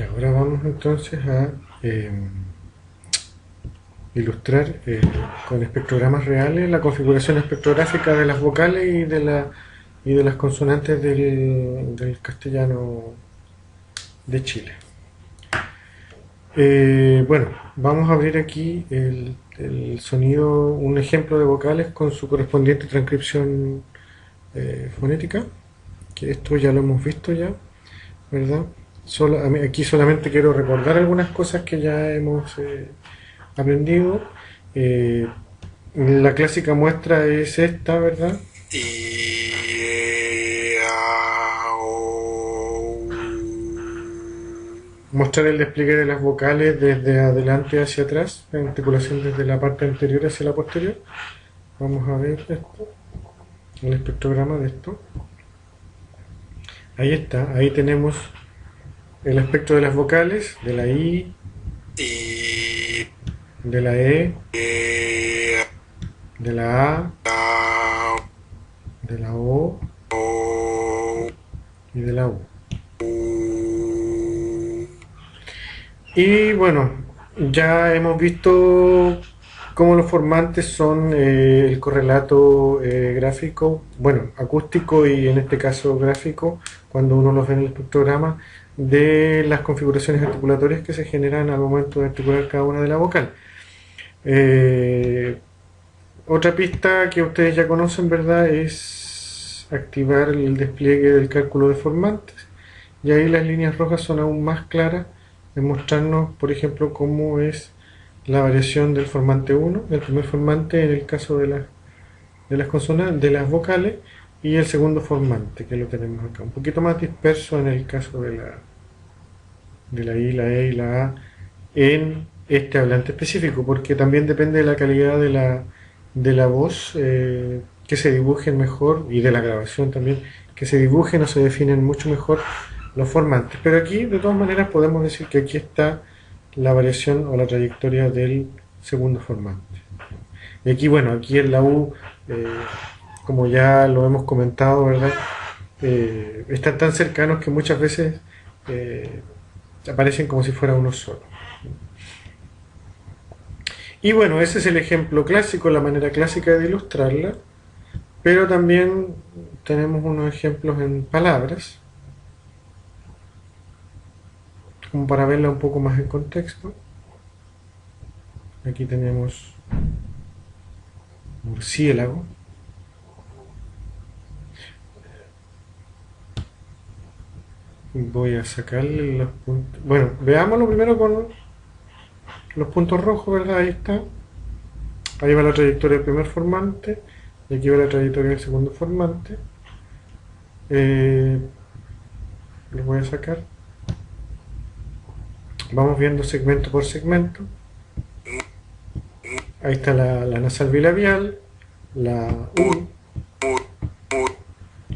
Ya, ahora vamos entonces a ilustrar con espectrogramas reales la configuración espectrográfica de las vocales y de las consonantes del castellano de Chile. Bueno, vamos a abrir aquí el sonido, un ejemplo de vocales con su correspondiente transcripción fonética, que esto ya lo hemos visto ya, ¿verdad? Aquí solamente quiero recordar algunas cosas que ya hemos aprendido. Eh, la clásica muestra es esta, ¿verdad? Mostrar el despliegue de las vocales desde adelante hacia atrás, la articulación desde la parte anterior hacia la posterior. Vamos a ver esto, el espectrograma de esto. Ahí está, ahí tenemos el espectro de las vocales, de la I, de la E, de la A, de la O y de la U. Y bueno, ya hemos visto cómo los formantes son el correlato gráfico, bueno, acústico y en este caso gráfico, cuando uno los ve en el espectrograma, de las configuraciones articulatorias que se generan al momento de articular cada una de las vocales. Otra pista que ustedes ya conocen, ¿verdad?, es activar el despliegue del cálculo de formantes. Y ahí las líneas rojas son aún más claras en mostrarnos, por ejemplo, cómo es la variación del formante 1, del primer formante en el caso de las consonantes, de las vocales, y el segundo formante, que lo tenemos acá. Un poquito más disperso en el caso de la I, la E y la A en este hablante específico, porque también depende de la calidad de la voz, que se dibujen mejor, y de la grabación también, que se dibujen o se definen mucho mejor los formantes. Pero aquí, de todas maneras, podemos decir que aquí está la variación o la trayectoria del segundo formante. Y aquí, bueno, aquí en la U, como ya lo hemos comentado, ¿verdad?, están tan cercanos que muchas veces aparecen como si fuera uno solo. Y bueno, ese es el ejemplo clásico, la manera clásica de ilustrarla, pero también tenemos unos ejemplos en palabras, como para verla un poco más en contexto. Aquí tenemos murciélago. Voy a sacarle los puntos. Bueno, veámoslo primero con los puntos rojos, ¿verdad? Ahí está. Ahí va la trayectoria del primer formante. Y aquí va la trayectoria del segundo formante. Los voy a sacar. Vamos viendo segmento por segmento. Ahí está la nasal bilabial, la U,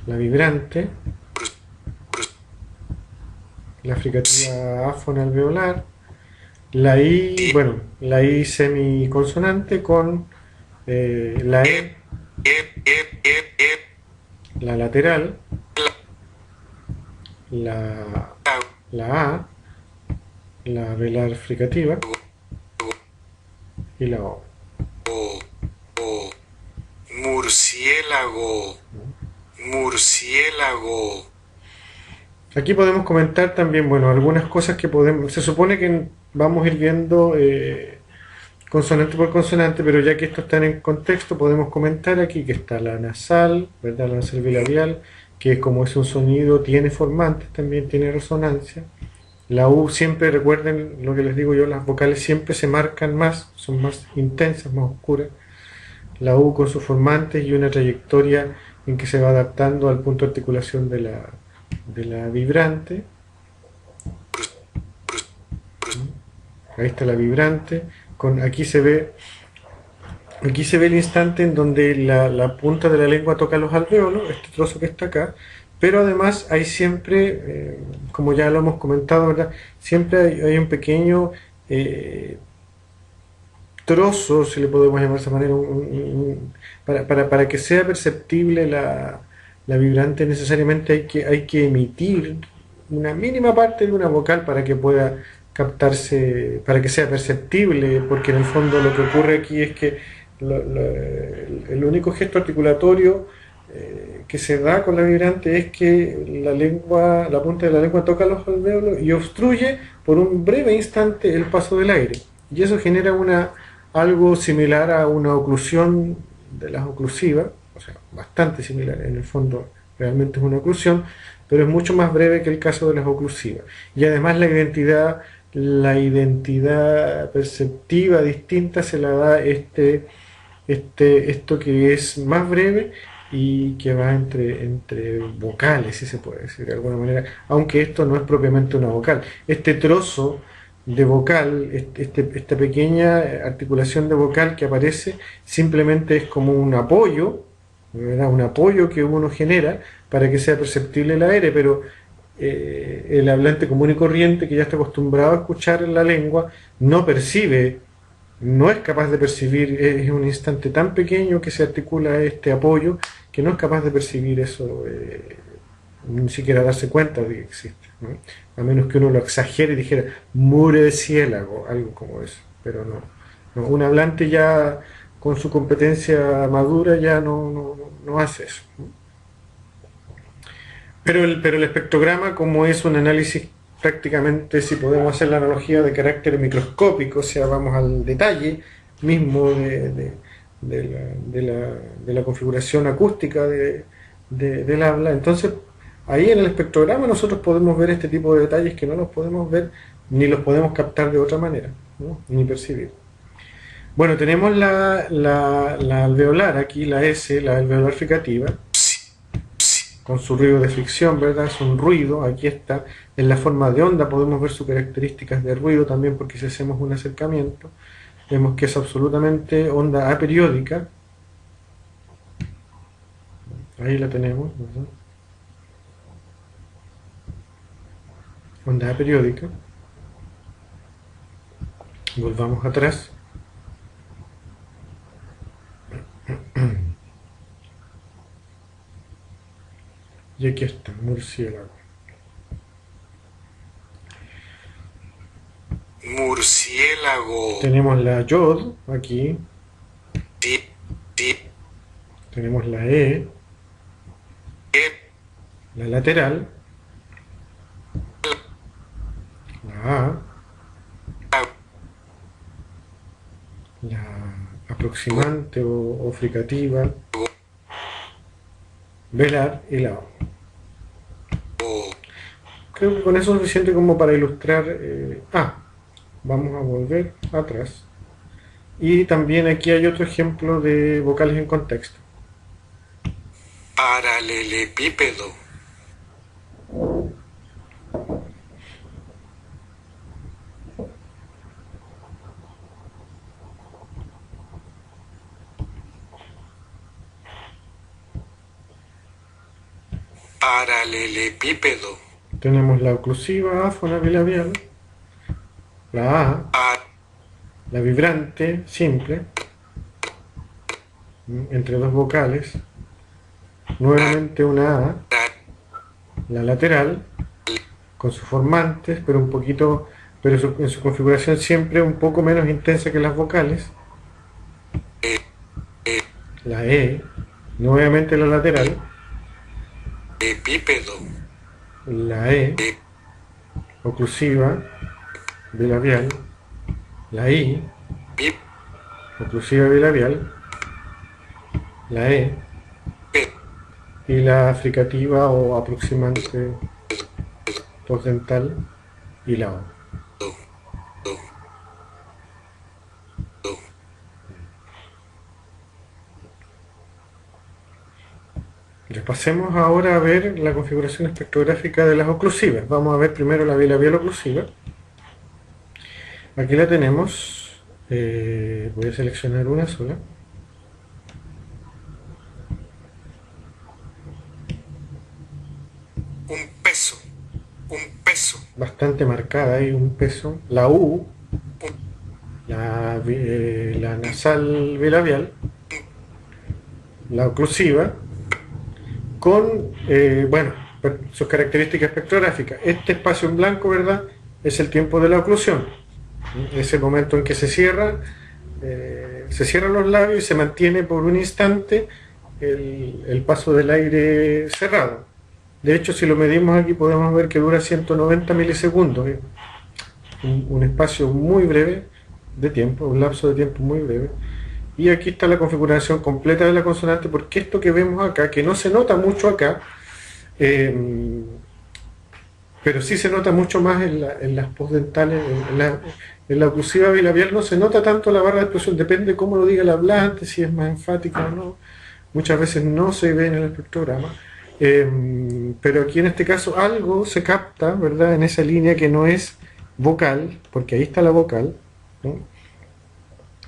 la vibrante, la fricativa afonoalveolar, la I, bueno, la I semiconsonante con la E, la lateral, la A, la velar fricativa y la O. Murciélago, murciélago. Aquí podemos comentar también, bueno, algunas cosas que podemos, se supone que vamos a ir viendo consonante por consonante, pero ya que esto está en contexto, podemos comentar aquí que está la nasal, ¿verdad? La nasal bilabial, que como es un sonido, tiene formantes, también tiene resonancia. La U siempre, recuerden lo que les digo yo, las vocales siempre se marcan más, son más intensas, más oscuras. La U con sus formantes y una trayectoria en que se va adaptando al punto de articulación de la vibrante. Ahí está la vibrante. Aquí se ve el instante en donde la punta de la lengua toca los alvéolos, este trozo que está acá. Pero además hay siempre, como ya lo hemos comentado, ¿verdad?, siempre hay un pequeño trozo, si le podemos llamar de esa manera, para que sea perceptible la vibrante necesariamente hay que emitir una mínima parte de una vocal para que pueda captarse, para que sea perceptible, porque en el fondo lo que ocurre aquí es que el único gesto articulatorio que se da con la vibrante es que la lengua, la punta de la lengua toca los alvéolos y obstruye por un breve instante el paso del aire. Y eso genera algo similar a una oclusión de las oclusivas, o sea, bastante similar, en el fondo realmente es una oclusión, pero es mucho más breve que el caso de las oclusivas. Y además la identidad perceptiva distinta se la da esto que es más breve y que va entre vocales, si se puede decir de alguna manera, aunque esto no es propiamente una vocal. Este trozo de vocal, esta pequeña articulación de vocal que aparece, simplemente es como un apoyo, ¿verdad? Un apoyo que uno genera para que sea perceptible el aire, pero el hablante común y corriente que ya está acostumbrado a escuchar la lengua no percibe, no es capaz de percibir, es un instante tan pequeño que se articula este apoyo que no es capaz de percibir eso, ni siquiera darse cuenta de que existe, ¿no? A menos que uno lo exagere y dijera murciélago, algo como eso, pero no, un hablante ya con su competencia madura ya no hace eso, ¿no? Pero el espectrograma, como es un análisis prácticamente, si podemos hacer la analogía, de carácter microscópico, o sea, vamos al detalle mismo de la configuración acústica del habla, entonces ahí en el espectrograma nosotros podemos ver este tipo de detalles que no los podemos ver ni los podemos captar de otra manera, ¿no? Ni percibir. Bueno, tenemos la alveolar aquí, la S, la alveolar fricativa, con su ruido de fricción, ¿verdad? Es un ruido, aquí está, en la forma de onda podemos ver sus características de ruido también, porque si hacemos un acercamiento, vemos que es absolutamente onda aperiódica, ahí la tenemos, ¿verdad? Onda aperiódica, volvamos atrás, y aquí está, murciélago. Murciélago. Tenemos la yod aquí. Tip, tip. Tenemos la E. La lateral. La A. La aproximante o fricativa. Velar y la O. Creo que con eso es suficiente como para ilustrar. Vamos a volver atrás. Y también aquí hay otro ejemplo de vocales en contexto. Paralelepípedo. Paralelepípedo. Tenemos la oclusiva áfona bilabial, la A, la vibrante simple, entre dos vocales, nuevamente una A, la lateral, con sus formantes, pero un poquito, pero en su configuración siempre un poco menos intensa que las vocales, la E, nuevamente la lateral, Epípedo. la E, oclusiva, bilabial, la I, Pip, oclusiva bilabial, la E, pep, y la fricativa o aproximante postdental y la O. do, do, do. Pasemos ahora a ver la configuración espectrográfica de las oclusivas. Vamos a ver primero la bilabial oclusiva. Aquí la tenemos. Voy a seleccionar una sola. Un peso. Un peso. Bastante marcada, hay un peso. La U, la nasal bilabial, la oclusiva, con, sus características espectrográficas. Este espacio en blanco, ¿verdad?, es el tiempo de la oclusión. Es el momento en que se cierran los labios y se mantiene por un instante el paso del aire cerrado. De hecho, si lo medimos aquí podemos ver que dura 190 milisegundos, un espacio muy breve de tiempo, un lapso de tiempo muy breve. Y aquí está la configuración completa de la consonante, porque esto que vemos acá, que no se nota mucho acá, pero sí se nota mucho más en las postdentales, en la oclusiva bilabial no se nota tanto la barra de explosión, depende de cómo lo diga el hablante, si es más enfática o no. Muchas veces no se ve en el espectrograma, pero aquí en este caso algo se capta, ¿verdad?, en esa línea que no es vocal, porque ahí está la vocal, ¿no?,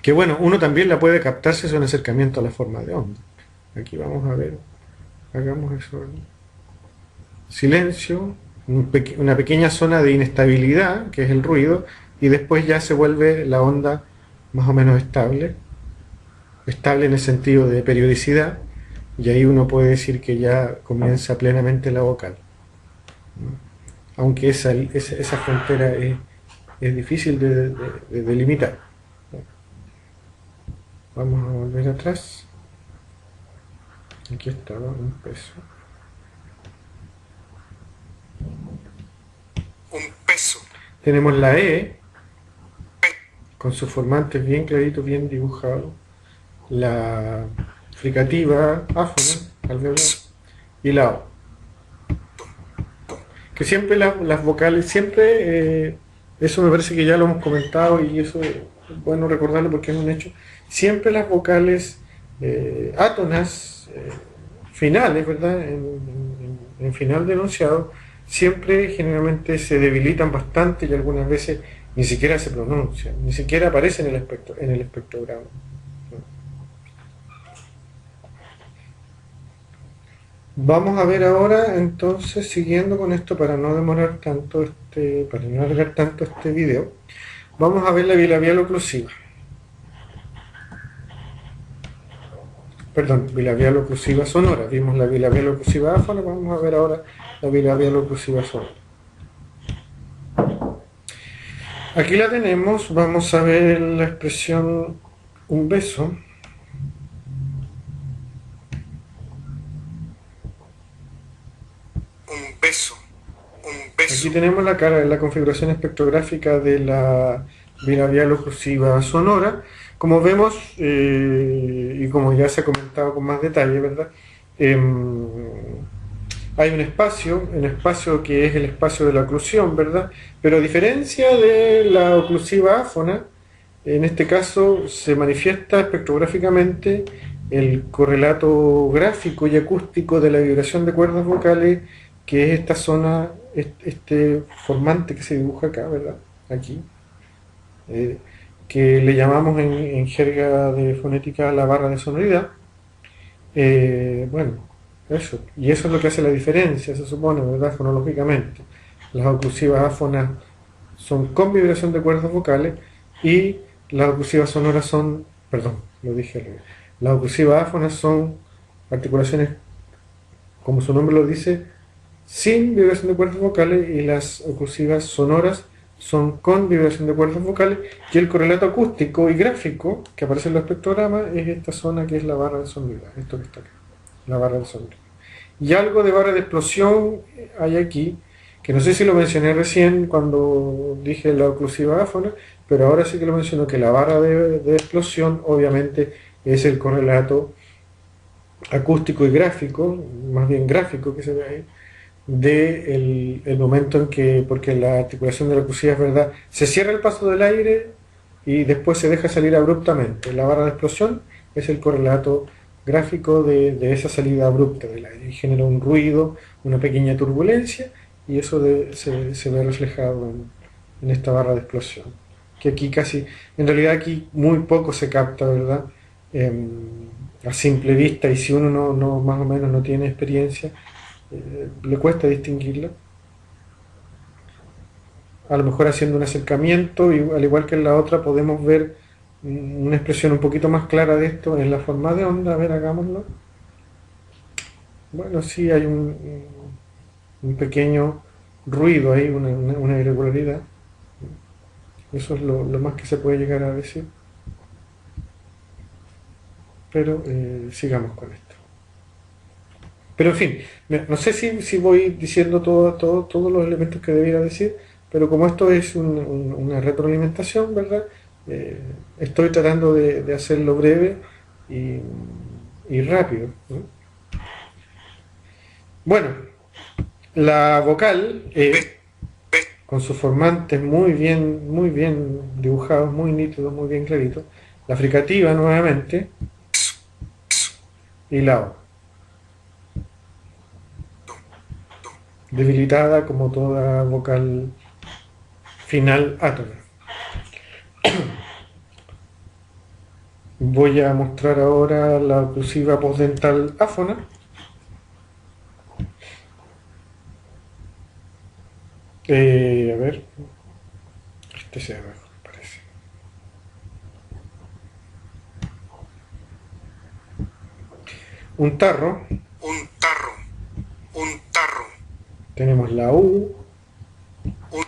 que bueno, uno también la puede captar si es un acercamiento a la forma de onda. Aquí vamos a ver, hagamos eso. Silencio, una pequeña zona de inestabilidad, que es el ruido, y después ya se vuelve la onda más o menos estable en el sentido de periodicidad, y ahí uno puede decir que ya comienza plenamente la vocal. Aunque esa frontera es difícil de delimitar. Vamos a volver atrás. Aquí estaba un peso. Un peso. Tenemos la E, con sus formantes bien claritos, bien dibujados. La fricativa, áfona, alveolar, y la O. Que siempre las vocales, siempre, eso me parece que ya lo hemos comentado y eso es bueno recordarlo porque es un hecho, siempre las vocales átonas finales, ¿verdad?, en final de enunciado, siempre generalmente se debilitan bastante y algunas veces ni siquiera se pronuncian, ni siquiera aparecen en el espectrograma. Vamos a ver ahora, entonces, siguiendo con esto para no demorar tanto para no alargar tanto este video, vamos a ver la bilabial oclusiva. Perdón, bilabial oclusiva sonora. Vimos la bilabial oclusiva áfona, vamos a ver ahora la bilabial oclusiva sonora. Aquí la tenemos, vamos a ver la expresión un beso. Un beso. Un beso. Aquí tenemos la configuración espectrográfica de la bilabial oclusiva sonora. Como vemos, y como ya se ha comentado con más detalle, ¿verdad?, hay un espacio que es el espacio de la oclusión, ¿verdad? Pero a diferencia de la oclusiva áfona, en este caso se manifiesta espectrográficamente el correlato gráfico y acústico de la vibración de cuerdas vocales, que es esta zona, este formante que se dibuja acá, ¿verdad?, aquí, que le llamamos en jerga de fonética la barra de sonoridad. Bueno, eso, y eso es lo que hace la diferencia, se supone, ¿verdad?, fonológicamente. Las oclusivas áfonas son con vibración de cuerdas vocales y las oclusivas sonoras son, perdón, lo dije al revés. Las oclusivas áfonas son articulaciones, como su nombre lo dice, sin vibración de cuerdas vocales, y las oclusivas sonoras son con vibración de cuerdas vocales, y el correlato acústico y gráfico que aparece en los espectrogramas es esta zona que es la barra de sonoridad, esto que está acá, la barra de sonoridad. Y algo de barra de explosión hay aquí, que no sé si lo mencioné recién cuando dije la oclusiva áfona, pero ahora sí que lo menciono, que la barra de explosión obviamente es el correlato acústico y gráfico, más bien gráfico que se ve ahí, de el momento en que, porque la articulación de la oclusiva es verdad, se cierra el paso del aire y después se deja salir abruptamente. La barra de explosión es el correlato gráfico de esa salida abrupta del aire y genera un ruido, una pequeña turbulencia, y eso se ve reflejado en esta barra de explosión, que aquí casi, en realidad aquí muy poco se capta, ¿verdad?, a simple vista, y si uno no más o menos no tiene experiencia, le cuesta distinguirla. A lo mejor haciendo un acercamiento, y al igual que en la otra, podemos ver una expresión un poquito más clara de esto en la forma de onda. A ver, hagámoslo. Bueno, sí, hay un pequeño ruido ahí, una irregularidad. Eso es lo más que se puede llegar a decir. Pero sigamos con esto. Pero en fin, no sé si voy diciendo todos los elementos que debiera decir, pero como esto es una retroalimentación, ¿verdad? Estoy tratando de hacerlo breve y rápido, ¿no? Bueno, la vocal, con sus formantes muy bien dibujados, muy nítidos, muy bien claritos, la fricativa nuevamente y la O, debilitada como toda vocal final átona. Voy a mostrar ahora la oclusiva postdental áfona. A ver, este se ve mejor, parece. Un tarro. un tarro, un tarro, Tenemos la U, un,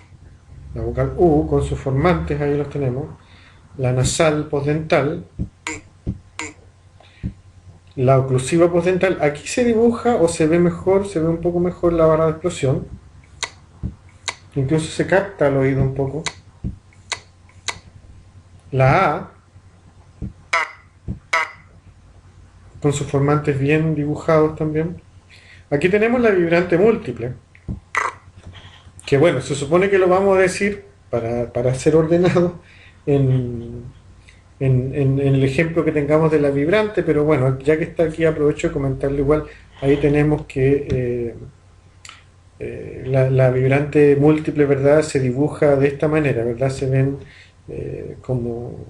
la vocal U con sus formantes, ahí los tenemos. La nasal postdental. La oclusiva postdental. Aquí se dibuja o se ve mejor, se ve un poco mejor la barra de explosión. Incluso se capta el oído un poco. La A, con sus formantes bien dibujados también. Aquí tenemos la vibrante múltiple, que bueno, se supone que lo vamos a decir para ser ordenado en el ejemplo que tengamos de la vibrante, pero bueno, ya que está aquí aprovecho de comentarle igual. Ahí tenemos que la vibrante múltiple, ¿verdad? Se dibuja de esta manera, ¿verdad? Se ven como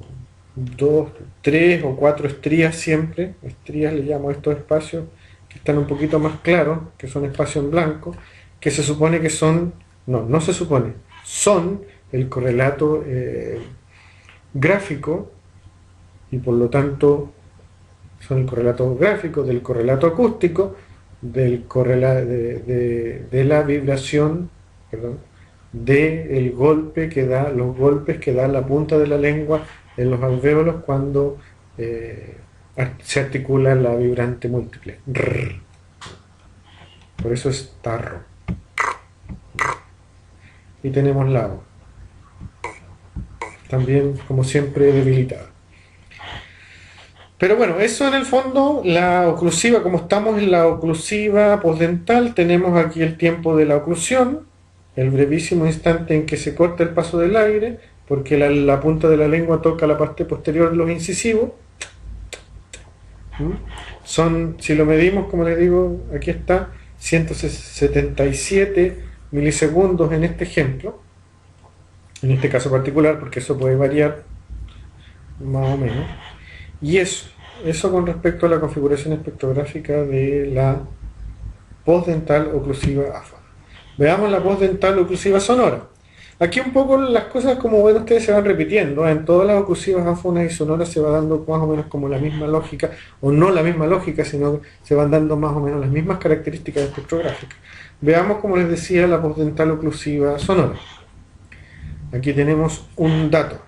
2, 3 o 4 estrías siempre. Estrías le llamo a estos espacios que están un poquito más claros, que son espacios en blanco, que se supone que son, no se supone, son el correlato gráfico, y por lo tanto son el correlato gráfico del correlato acústico, de la vibración, perdón, del golpe que da, los golpes que da la punta de la lengua en los alvéolos cuando se articula la vibrante múltiple. Rrr. Por eso es tarro. Y tenemos la O, también como siempre debilitada. Pero bueno, eso en el fondo, la oclusiva, como estamos en la oclusiva postdental, tenemos aquí el tiempo de la oclusión, el brevísimo instante en que se corta el paso del aire, porque la punta de la lengua toca la parte posterior de los incisivos. Son, si lo medimos, como les digo, aquí está, 177 milisegundos en este ejemplo, en este caso particular, porque eso puede variar más o menos. Y eso con respecto a la configuración espectrográfica de la postdental oclusiva áfona. Veamos la postdental oclusiva sonora. Aquí un poco las cosas, como ven ustedes, se van repitiendo. En todas las oclusivas áfonas y sonoras se va dando más o menos como la misma lógica, o no la misma lógica, sino se van dando más o menos las mismas características espectrográficas. Veamos, como les decía, la postdental oclusiva sonora. Aquí tenemos un dato.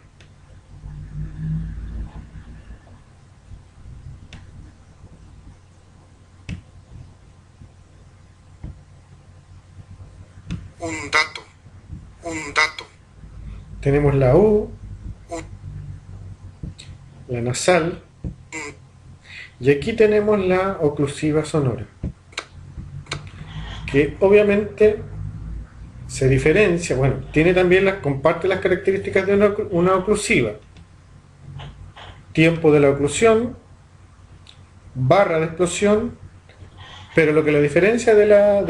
un dato, un dato, Tenemos la U, un, la nasal, y aquí tenemos la oclusiva sonora, que obviamente se diferencia, bueno, tiene también comparte las características de una oclusiva. Tiempo de la oclusión, barra de explosión, pero lo que la diferencia de la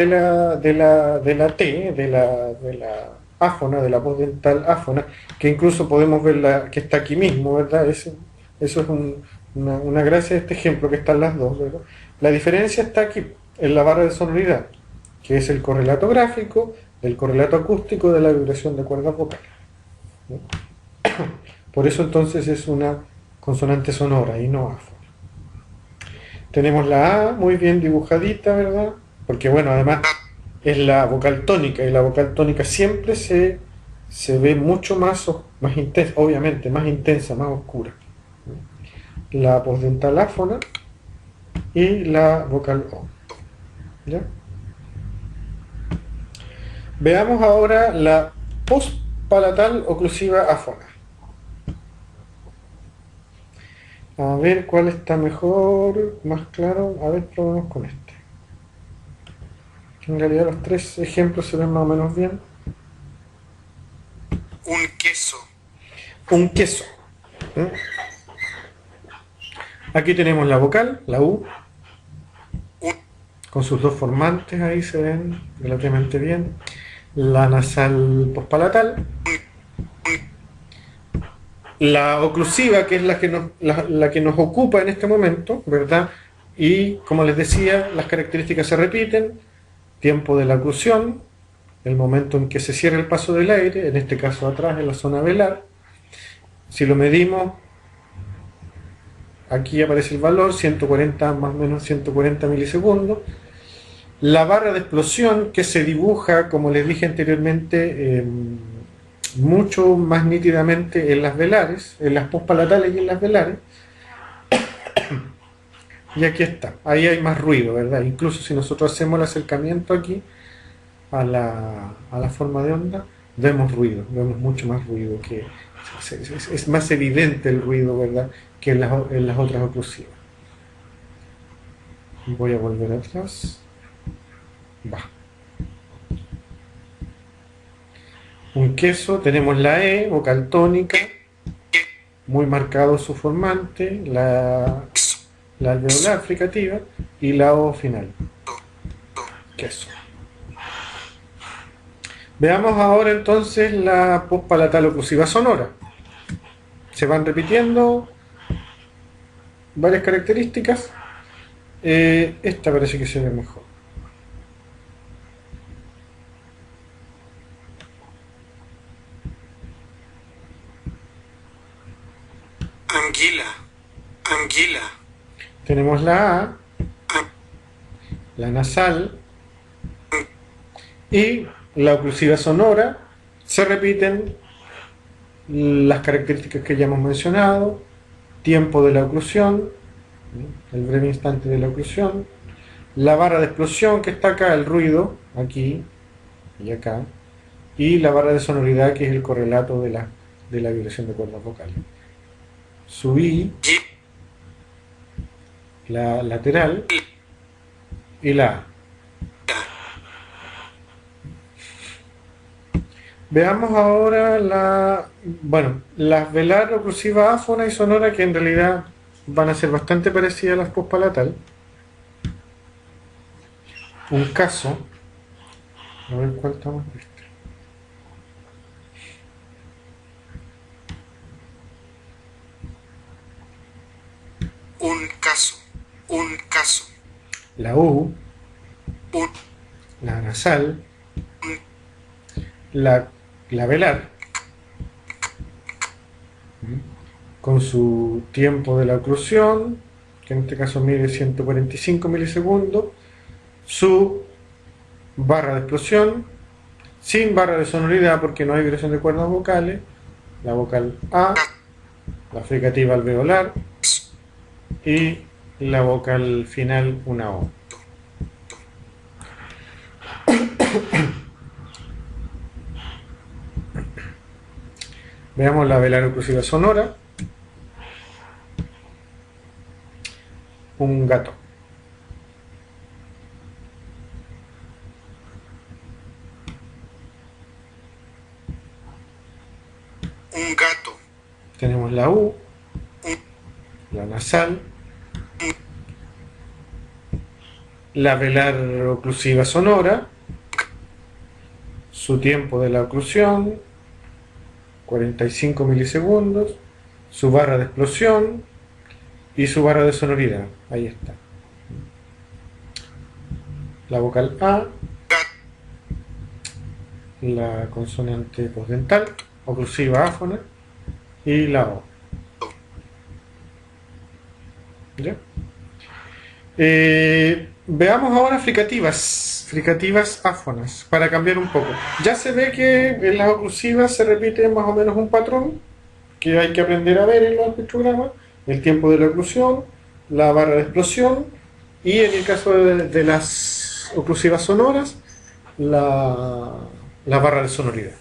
T, de la áfona, de la postdental áfona, que incluso podemos ver que está aquí mismo, ¿verdad? Eso es una gracia de este ejemplo, que están las dos, ¿verdad? La diferencia está aquí, en la barra de sonoridad, que es el correlato gráfico, el correlato acústico de la vibración de cuerdas vocales, ¿no? Por eso entonces es una consonante sonora y no áfona. Tenemos la A muy bien dibujadita, ¿verdad? Porque bueno, además es la vocal tónica, y la vocal tónica siempre se ve mucho más intensa, obviamente, más intensa, más oscura. La postdental áfona y la vocal O. ¿Ya? Veamos ahora la postpalatal oclusiva áfona. A ver cuál está mejor, más claro. A ver, probemos con este. En realidad los tres ejemplos se ven más o menos bien. un queso, Un queso. ¿Eh? Aquí tenemos la vocal, la U, un, con sus dos formantes, ahí se ven relativamente bien. La nasal pospalatal. La oclusiva, que es la que nos ocupa en este momento, ¿verdad? Y como les decía, las características se repiten. Tiempo de la oclusión, el momento en que se cierra el paso del aire, en este caso atrás en la zona velar. Si lo medimos, aquí aparece el valor, 140, más o menos 140 milisegundos. La barra de explosión, que se dibuja, como les dije anteriormente, mucho más nítidamente en las velares, en las postpalatales y en las velares. Y aquí está, ahí hay más ruido, ¿verdad? Incluso si nosotros hacemos el acercamiento aquí a la forma de onda, vemos ruido, vemos mucho más ruido, que es más evidente el ruido, ¿verdad? Que en las otras oclusivas. Voy a volver atrás. Va. Un queso, tenemos la E, vocal tónica, muy marcado su formante, la alveolar fricativa y la O final. Queso. Veamos ahora entonces la postpalatal oclusiva sonora. Se van repitiendo varias características. Esta parece que se ve mejor. anguila, anguila, Tenemos la A, an- la nasal y la oclusiva sonora. Se repiten las características que ya hemos mencionado. Tiempo de la oclusión, el breve instante de la oclusión. La barra de explosión que está acá, el ruido, aquí y acá. Y la barra de sonoridad, que es el correlato de la vibración de cuerdas vocales. Su I, gui- la lateral, y la A. Veamos ahora las velar, oclusiva, áfona y sonora, que en realidad van a ser bastante parecidas a las postpalatal. Un caso, a ver cuál estamos. un caso, un caso, La U, un, la nasal, un, la velar, con su tiempo de la oclusión, que en este caso mide 145 milisegundos, su barra de explosión, sin barra de sonoridad porque no hay vibración de cuerdas vocales, la vocal A, la fricativa alveolar y la vocal final, una O. Veamos la velar oclusiva sonora. Un gato. un gato, Tenemos la U, un, la nasal, la velar oclusiva sonora, su tiempo de la oclusión, 45 milisegundos, su barra de explosión y su barra de sonoridad. Ahí está. La vocal A, gato, la consonante postdental, oclusiva áfona y la O. ¿Ya? Veamos ahora fricativas áfonas, para cambiar un poco. Ya se ve que en las oclusivas se repite más o menos un patrón que hay que aprender a ver en los espectrogramas: el tiempo de la oclusión, la barra de explosión y, en el caso de las oclusivas sonoras, la barra de sonoridad.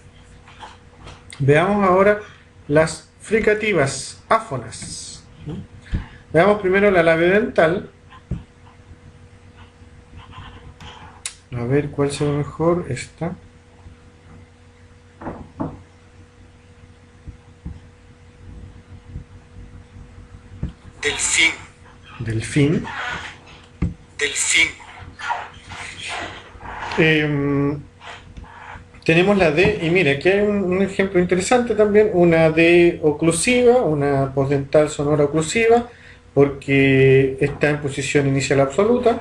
Veamos ahora las fricativas áfonas. Veamos primero la labiodental. A ver cuál se ve mejor. Esta. delfín, Delfín. delfín, Tenemos la D, y mire, aquí hay un ejemplo interesante también, una D oclusiva, una postdental sonora oclusiva, porque está en posición inicial absoluta.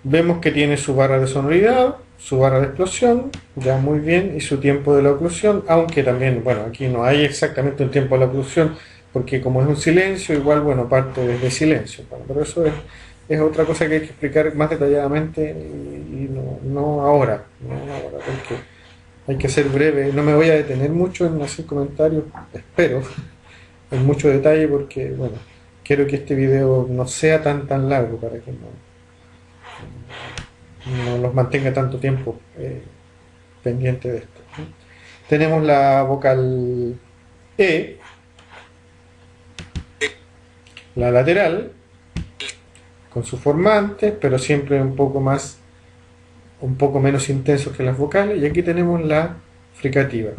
Vemos que tiene su barra de sonoridad, su barra de explosión, ya muy bien, y su tiempo de la oclusión, aunque también, bueno, aquí no hay exactamente un tiempo de la oclusión, porque como es un silencio, igual, bueno, parte desde silencio. Bueno, pero eso es otra cosa que hay que explicar más detalladamente, y no ahora, porque hay que ser breve. No me voy a detener mucho en hacer comentarios, espero, en mucho detalle, porque, bueno, quiero que este video no sea tan largo para que no los mantenga tanto tiempo pendiente de esto. Tenemos la vocal E, la lateral, con sus formantes, pero siempre un poco menos intensos que las vocales. Y aquí tenemos la fricativa.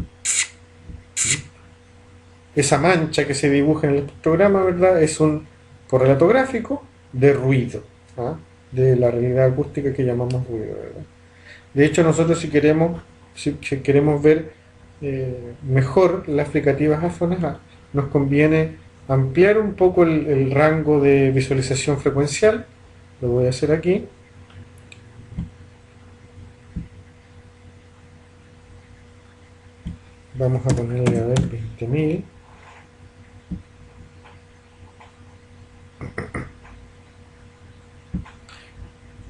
Esa mancha que se dibuja en el programa, ¿verdad?, es un correlato gráfico de ruido, ¿ah?, de la realidad acústica que llamamos ruido, ¿verdad? De hecho, nosotros si queremos ver mejor las fricativas áfonas, nos conviene ampliar un poco el rango de visualización frecuencial. Lo voy a hacer aquí. Vamos a ponerle, a ver, 20.000.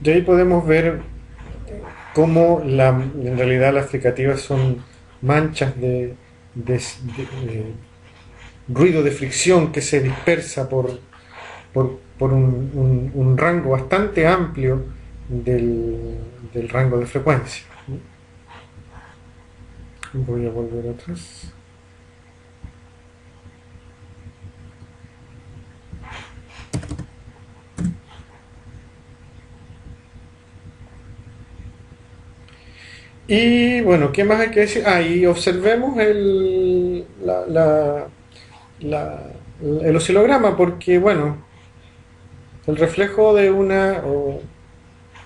Y ahí podemos ver cómo en realidad las fricativas son manchas de ruido de fricción que se dispersa por un rango bastante amplio del rango de frecuencia. Voy a volver atrás. Y bueno, ¿qué más hay que decir? Y observemos el oscilograma, porque bueno, el reflejo o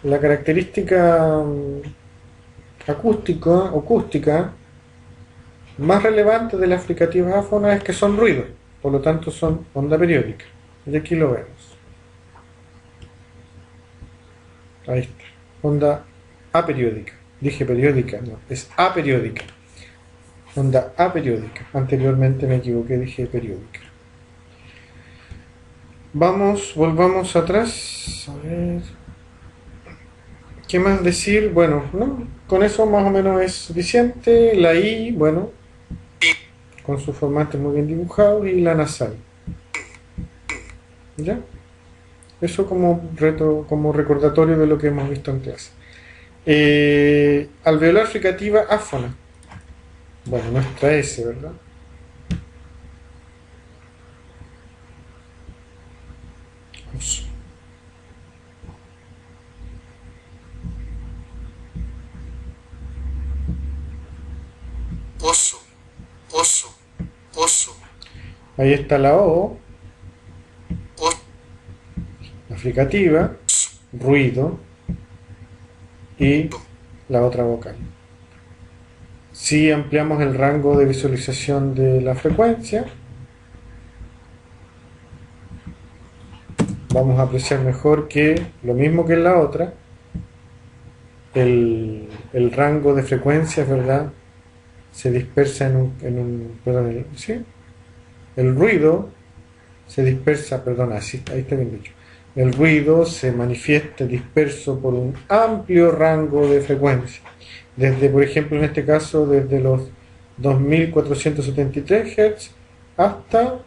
la característica acústica más relevante de las fricativas áfonas es que son ruido, por lo tanto son onda periódica. Y aquí lo vemos. Ahí está, onda aperiódica. Dije periódica, no, es aperiódica. Onda aperiódica. Anteriormente me equivoqué, dije periódica. Volvamos atrás. A ver. ¿Qué más decir? Bueno, ¿no? Con eso más o menos es suficiente. La I, bueno, con sus formatos muy bien dibujados, y la nasal. ¿Ya? Eso como recordatorio de lo que hemos visto en clase. Alveolar fricativa áfona. Bueno, nuestra S, ¿verdad? Oso. oso, oso, oso, Ahí está la O, oso, la fricativa, ruido, y la otra vocal. Si ampliamos el rango de visualización de la frecuencia, vamos a apreciar mejor que, lo mismo que en la otra, el rango de frecuencias, ¿verdad?, se dispersa perdón, ¿sí? El ruido se dispersa, perdón, así, ahí está bien dicho. el ruido se manifiesta disperso por un amplio rango de frecuencias. Desde, por ejemplo, en este caso, desde los 2473 Hz hasta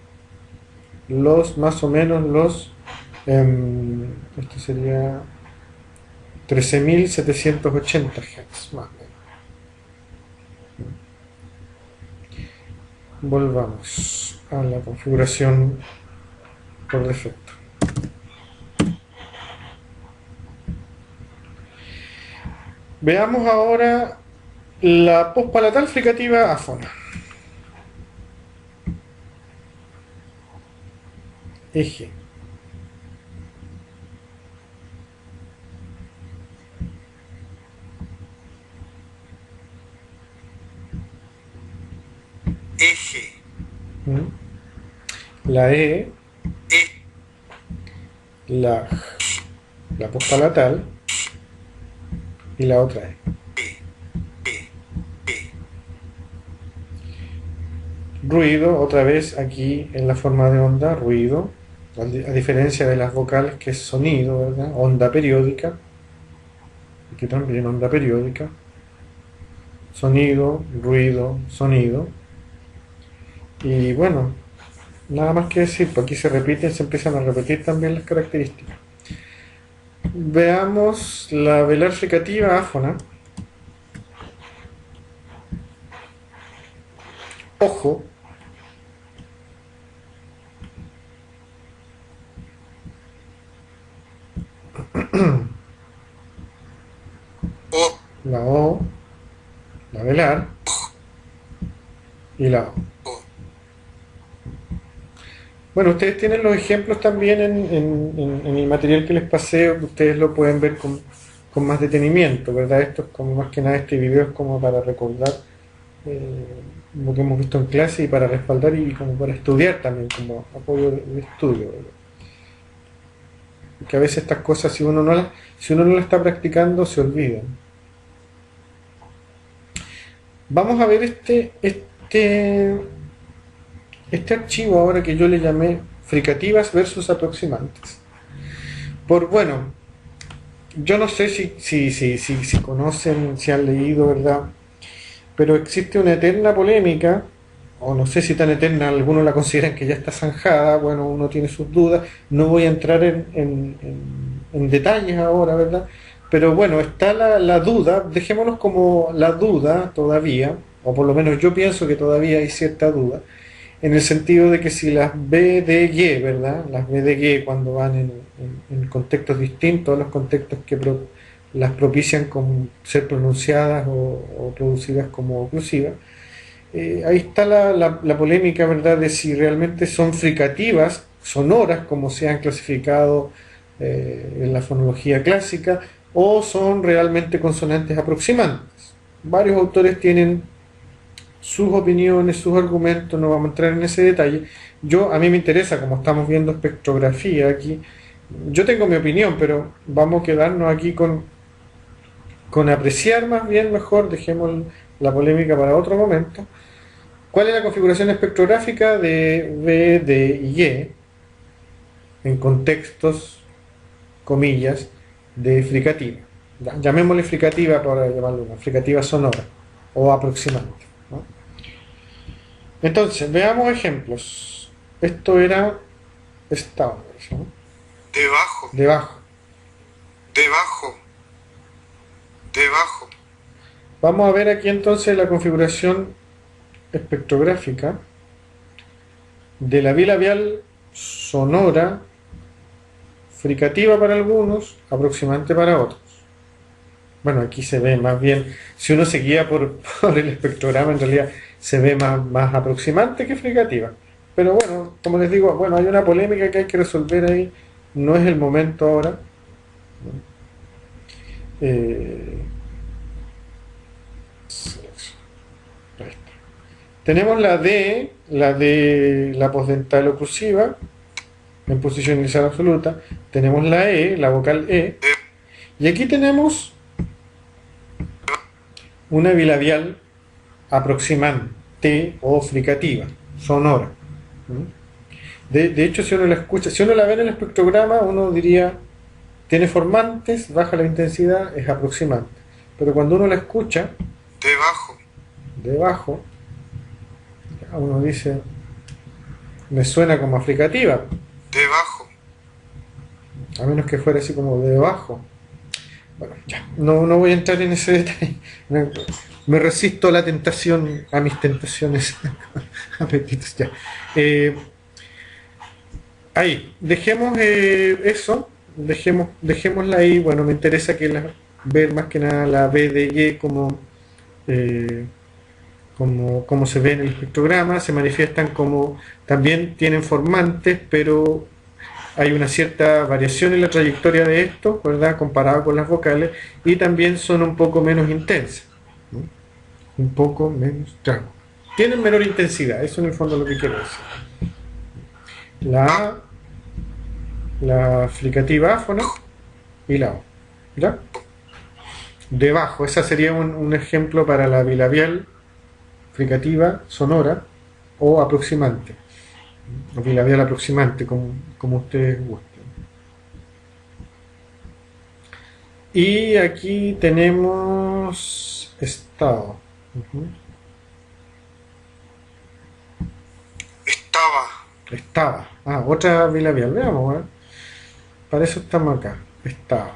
los más o menos los esto sería 13.780 Hz más o menos. Volvamos a la configuración por defecto. Veamos ahora la pospalatal fricativa áfona. Eje. Eje. La E, E. la pospalatal y la otra E. Ruido, otra vez aquí en la forma de onda, ruido, a diferencia de las vocales que es sonido, ¿verdad? Onda periódica, aquí también onda periódica, sonido, ruido, sonido. Y bueno, nada más que decir, porque aquí se repiten, se empiezan a repetir también las características. Veamos la velar fricativa áfona. Ojo. O. La O, la velar y la O. O. Bueno, ustedes tienen los ejemplos también en el material que les pasé, ustedes lo pueden ver con más detenimiento, ¿verdad? Esto es como más que nada, este video es como para recordar lo que hemos visto en clase y para respaldar y como para estudiar también, como apoyo de estudio, ¿verdad? Porque a veces estas cosas, si uno no las está practicando, se olvidan. Vamos a ver este archivo ahora que yo le llamé fricativas versus aproximantes. Bueno, yo no sé si conocen, si han leído, ¿verdad? Pero existe una eterna polémica, o no sé si tan eterna, algunos la consideran que ya está zanjada, bueno, uno tiene sus dudas, no voy a entrar en detalles ahora, ¿verdad? Pero bueno, está la duda, dejémonos como la duda todavía, o por lo menos yo pienso que todavía hay cierta duda, en el sentido de que si las BDG, ¿verdad? Las BDG cuando van en contextos distintos a los contextos que las propician como ser pronunciadas o producidas como oclusivas, ahí está la polémica, ¿verdad? De si realmente son fricativas, sonoras, como se han clasificado en la fonología clásica, o son realmente consonantes aproximantes. Varios autores tienen sus opiniones, sus argumentos, no vamos a entrar en ese detalle. A mí me interesa, como estamos viendo espectrografía aquí, yo tengo mi opinión, pero vamos a quedarnos aquí con apreciar más bien mejor, dejemos la polémica para otro momento. ¿Cuál es la configuración espectrográfica de B, D y E en contextos, comillas, de fricativa? Llamémosle fricativa para llamarlo una fricativa sonora o aproximante, ¿no? Entonces, veamos ejemplos. Esto era esta onda, ¿no? Debajo. Debajo. Debajo. Debajo. Vamos a ver aquí entonces la configuración espectrográfica de la bilabial sonora, fricativa para algunos, aproximante para otros. Bueno, aquí se ve más bien, si uno se guía por el espectrograma, en realidad se ve más aproximante que fricativa. Pero bueno, como les digo, bueno, hay una polémica que hay que resolver ahí, no es el momento ahora. Tenemos la D, la posdental oclusiva, en posición inicial absoluta. Tenemos la E, la vocal E. Y aquí tenemos una bilabial aproximante o fricativa, sonora. De hecho, si uno la escucha, si uno la ve en el espectrograma, uno diría, tiene formantes, baja la intensidad, es aproximante. Pero cuando uno la escucha, debajo, debajo, uno dice, me suena como africativa, debajo, a menos que fuera así como de debajo. Bueno, ya, no voy a entrar en ese detalle. Me resisto a la tentación, a mis tentaciones, apetitos ya. Ahí, dejemos eso, dejémosla ahí. Bueno, me interesa ver más que nada la B de Y eh, como se ve en el espectrograma, se manifiestan como también tienen formantes, pero hay una cierta variación en la trayectoria de esto, ¿verdad? Comparado con las vocales, y también son un poco menos intensas, ¿no? Un poco menos, claro. Tienen menor intensidad, eso en el fondo es lo que quiero decir. La A, la fricativa áfona y la O, ¿ya? Debajo, esa sería un ejemplo para la bilabial fricativa sonora o aproximante, o bilabial aproximante, como ustedes gusten. Y aquí tenemos estado. Ujú. estaba, Estaba. Ah, otra bilabial. Veamos, ¿eh? Para eso estamos acá. Estaba.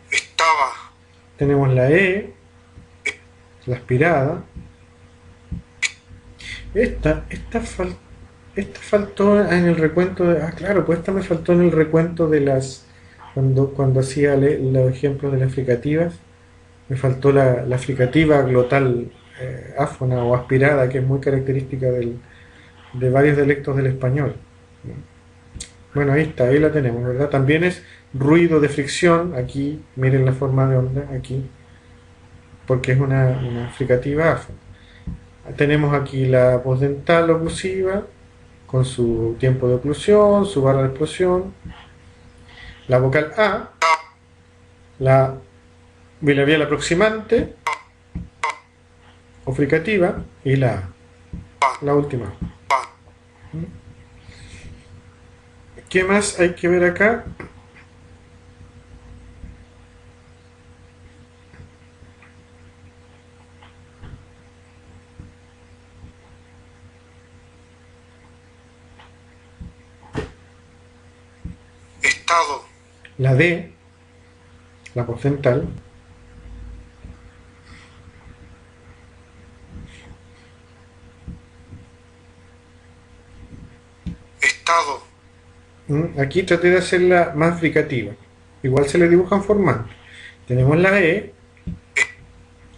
estaba, Tenemos la E, la aspirada. Esta faltó en el recuento de. Ah, claro, pues esta me faltó en el recuento de las. Cuando hacía los ejemplos de las fricativas. Me faltó la fricativa glotal áfona o aspirada, que es muy característica de varios dialectos del español. Bueno, ahí está, ahí la tenemos, ¿verdad? También es ruido de fricción, aquí, miren la forma de onda, aquí, porque es una fricativa áfona. Tenemos aquí la postdental oclusiva, con su tiempo de oclusión, su barra de explosión, la vocal A, la bilabial aproximante o fricativa y la A, la última. pa, ¿Qué más hay que ver acá? estado, La D, la postdental, estado, aquí traté de hacerla más fricativa. Igual se le dibujan formantes. Tenemos la E,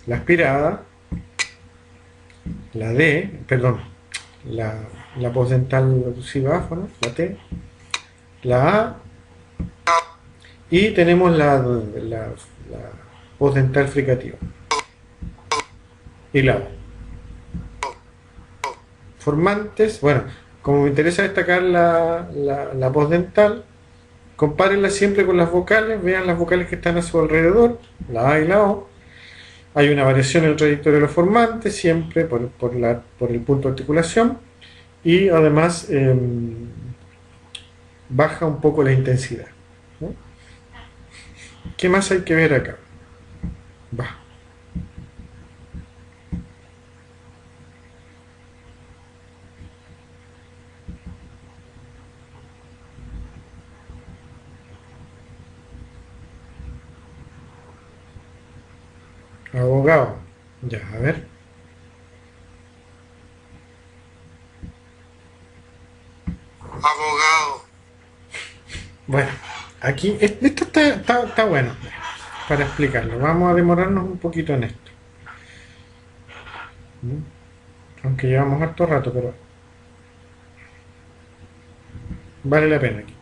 la aspirada, la D, perdón, la postdental oclusiva áfona, la T, la A, y tenemos la postdental fricativa. Y la O. Formantes, bueno, como me interesa destacar la postdental, compárenla siempre con las vocales, vean las vocales que están a su alrededor, la A y la O. Hay una variación en el trayectoria de los formantes, siempre por el punto de articulación, y además baja un poco la intensidad, ¿no? ¿Qué más hay que ver acá? Va. Abogado. Ya, a ver. abogado, Bueno, aquí, esto está bueno para explicarlo. Vamos a demorarnos un poquito en esto. ¿Mm? Aunque llevamos harto rato, pero vale la pena aquí.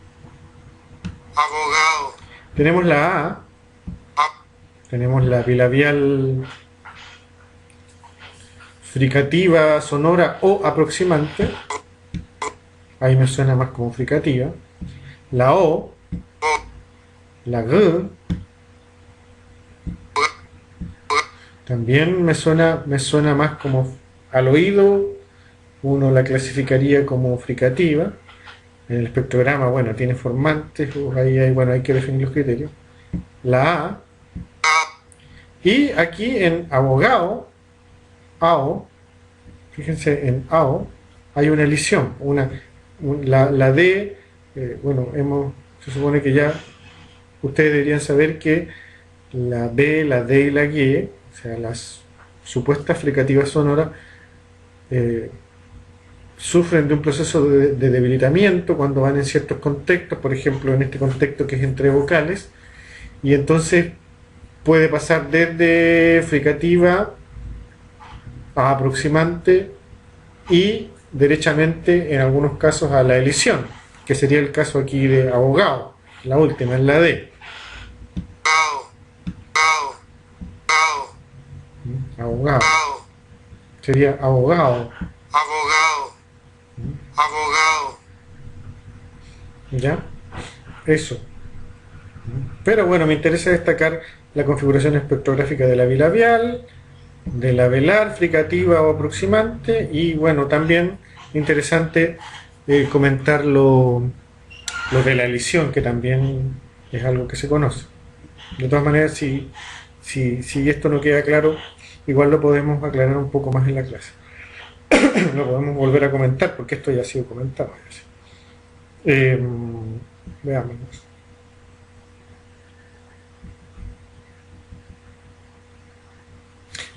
abogado, Tenemos la A, ap, tenemos la bilabial fricativa, sonora o aproximante. Ahí me suena más como fricativa. La O, o, la G, también me suena más como al oído, uno la clasificaría como fricativa. En el espectrograma, bueno, tiene formantes, ahí hay, bueno, hay que definir los criterios. La A. A, Y aquí en abogado, AO, fíjense en AO, hay una elisión, la D, bueno, se supone que ya ustedes deberían saber que la B, la D y la G, o sea, las supuestas fricativas sonoras, eh, sufren de un proceso de debilitamiento cuando van en ciertos contextos, por ejemplo en este contexto que es entre vocales, y entonces puede pasar desde fricativa a aproximante y derechamente en algunos casos a la elisión, que sería el caso aquí de abogado, la última, en la D. gao, gao, gao, Abogado, gao, sería abogado, abogado, abogado, ¿ya? Eso. Pero bueno, me interesa destacar la configuración espectrográfica de la bilabial, de la velar, fricativa o aproximante, y bueno, también interesante comentar lo de la elisión, que también es algo que se conoce. De todas maneras, si esto no queda claro, igual lo podemos aclarar un poco más en la clase. Lo podemos volver a comentar, porque esto ya ha sido comentado. Eh, Veamos.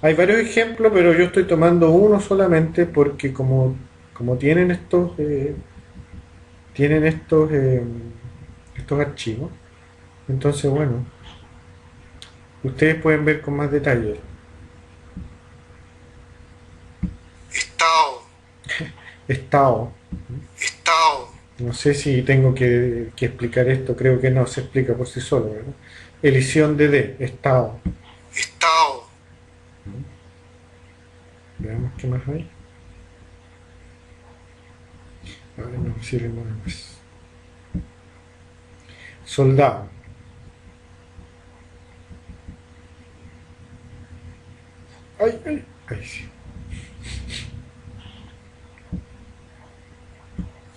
Hay varios ejemplos, pero yo estoy tomando uno solamente porque como tienen estos archivos, entonces bueno, ustedes pueden ver con más detalle. estado, Estado. estado, No sé si tengo que explicar esto, creo que no, se explica por sí solo, ¿verdad? Elisión de D, estado. estado, Veamos qué más hay. A ver, no sirve más. Soldado. Ay, ay, ay, sí.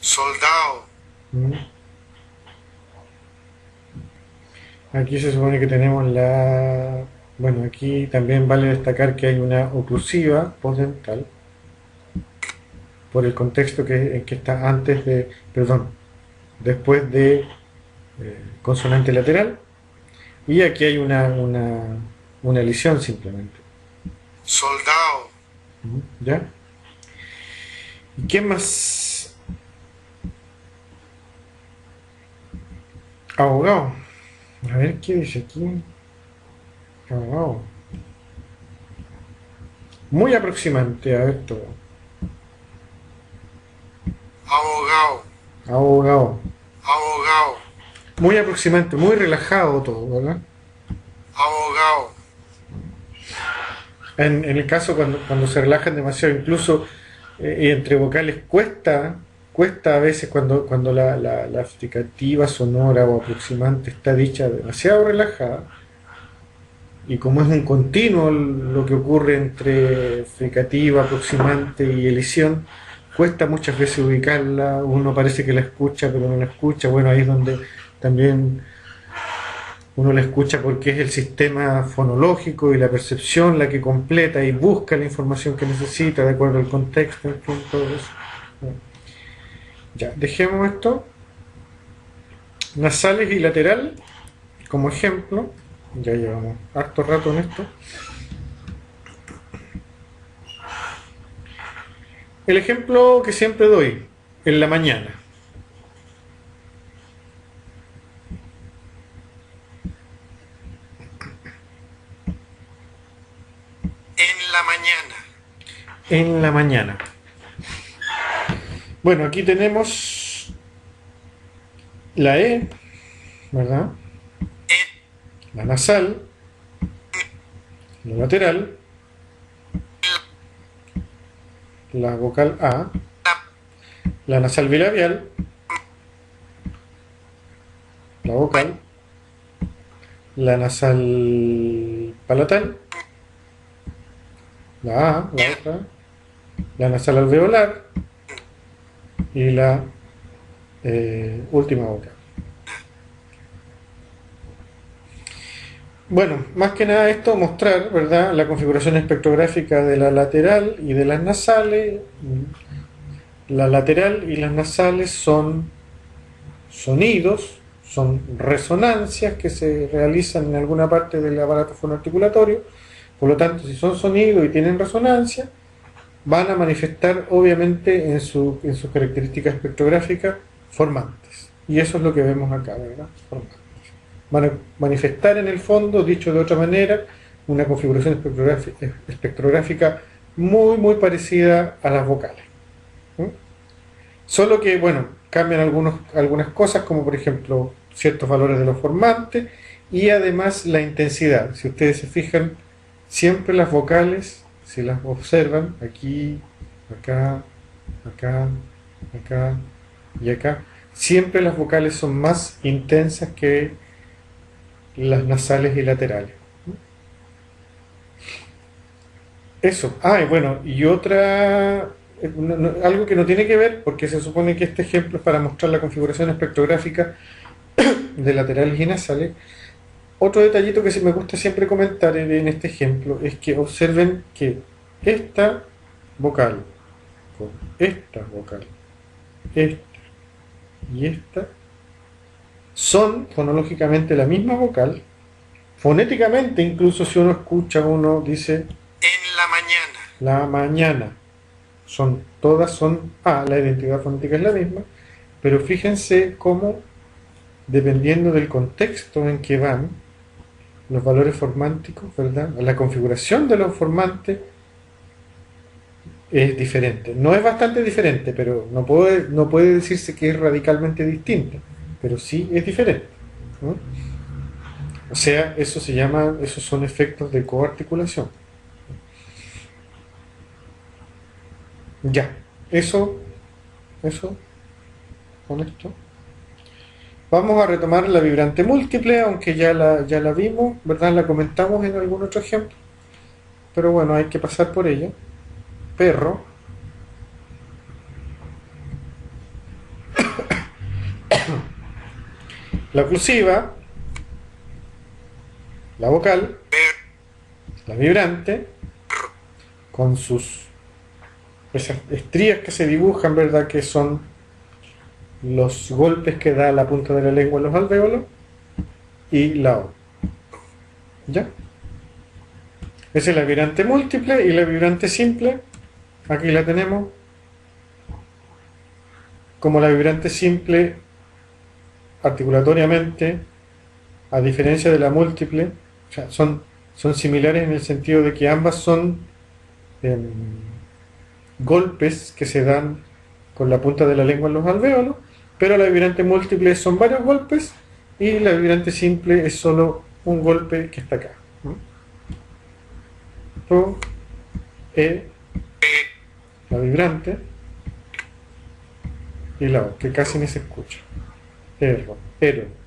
soldado, Mm. Aquí se supone que tenemos la... Bueno, aquí también vale destacar que hay una oclusiva postdental por el contexto en que está antes de, perdón, después de consonante lateral, y aquí hay una elisión simplemente. soldado, ¿Ya? ¿Y qué más? Abogado. A ver qué dice aquí. Abogado. Muy aproximante a esto. abogado, Abogado. abogado, Muy aproximante, muy relajado todo, ¿verdad? abogado, En el caso cuando se relajan demasiado, incluso y entre vocales cuesta a veces cuando la fricativa sonora o aproximante está dicha demasiado relajada, y como es un continuo lo que ocurre entre fricativa, aproximante y elisión, cuesta muchas veces ubicarla, uno parece que la escucha pero no la escucha, bueno, ahí es donde también uno la escucha porque es el sistema fonológico y la percepción la que completa y busca la información que necesita de acuerdo al contexto, en fin, todo eso. Ya, dejemos esto. Nasales y lateral, como ejemplo. Ya llevamos harto rato en esto. El ejemplo que siempre doy, en la mañana. en la mañana, En la mañana. Bueno, aquí tenemos la E, ¿verdad? La nasal, la lateral, la vocal A, la nasal bilabial, la vocal, la nasal palatal, la A, la otra, la nasal alveolar y la última vocal. Bueno, más que nada esto mostrar, ¿verdad?, la configuración espectrográfica de la lateral y de las nasales. La lateral y las nasales son sonidos, son resonancias que se realizan en alguna parte del aparato fonoarticulatorio. Por lo tanto, si son sonidos y tienen resonancia, van a manifestar obviamente en sus características espectrográficas formantes. Y eso es lo que vemos acá, ¿verdad? Formantes. Van a manifestar en el fondo, dicho de otra manera, una configuración espectrográfica muy parecida a las vocales. ¿Mm? Solo que, bueno, cambian algunas cosas, como por ejemplo ciertos valores de los formantes y además la intensidad. Si ustedes se fijan, siempre las vocales, si las observan, aquí, acá, acá, acá y acá, siempre las vocales son más intensas que las nasales y laterales. Eso. Ah, y bueno, y otra, algo que no tiene que ver, porque se supone que este ejemplo es para mostrar la configuración espectrográfica de laterales y nasales. Otro detallito que sí me gusta siempre comentar en este ejemplo es que observen que esta vocal con esta vocal, esta y esta, son fonológicamente la misma vocal. Fonéticamente, incluso si uno escucha, uno dice En la mañana. la mañana. Todas son A, la identidad fonética es la misma, pero fíjense cómo, dependiendo del contexto en que van, los valores formánticos, ¿verdad? La configuración de los formantes es diferente. No es bastante diferente, pero no puede decirse que es radicalmente distinta, pero sí es diferente, ¿no? O sea, esos son efectos de coarticulación. Ya, eso, con esto. Vamos a retomar la vibrante múltiple, aunque ya la vimos, ¿verdad? La comentamos en algún otro ejemplo, pero bueno, hay que pasar por ella. Perro, la oclusiva, la vocal, la vibrante, con esas estrías que se dibujan, ¿verdad? Que son los golpes que da la punta de la lengua en los alvéolos, y la O. ¿Ya? Esa es la vibrante múltiple, y la vibrante simple, aquí la tenemos. Como la vibrante simple, articulatoriamente, a diferencia de la múltiple, o sea, son similares en el sentido de que ambas son golpes que se dan con la punta de la lengua en los alvéolos, pero la vibrante múltiple son varios golpes y la vibrante simple es solo un golpe que está acá. To, la vibrante, y la O, que casi ni se escucha. Pero, Pero.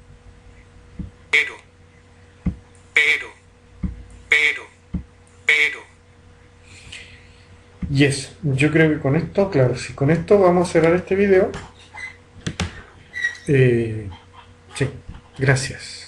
y eso, yo creo que con esto, claro, si con esto vamos a cerrar este video. Sí, gracias.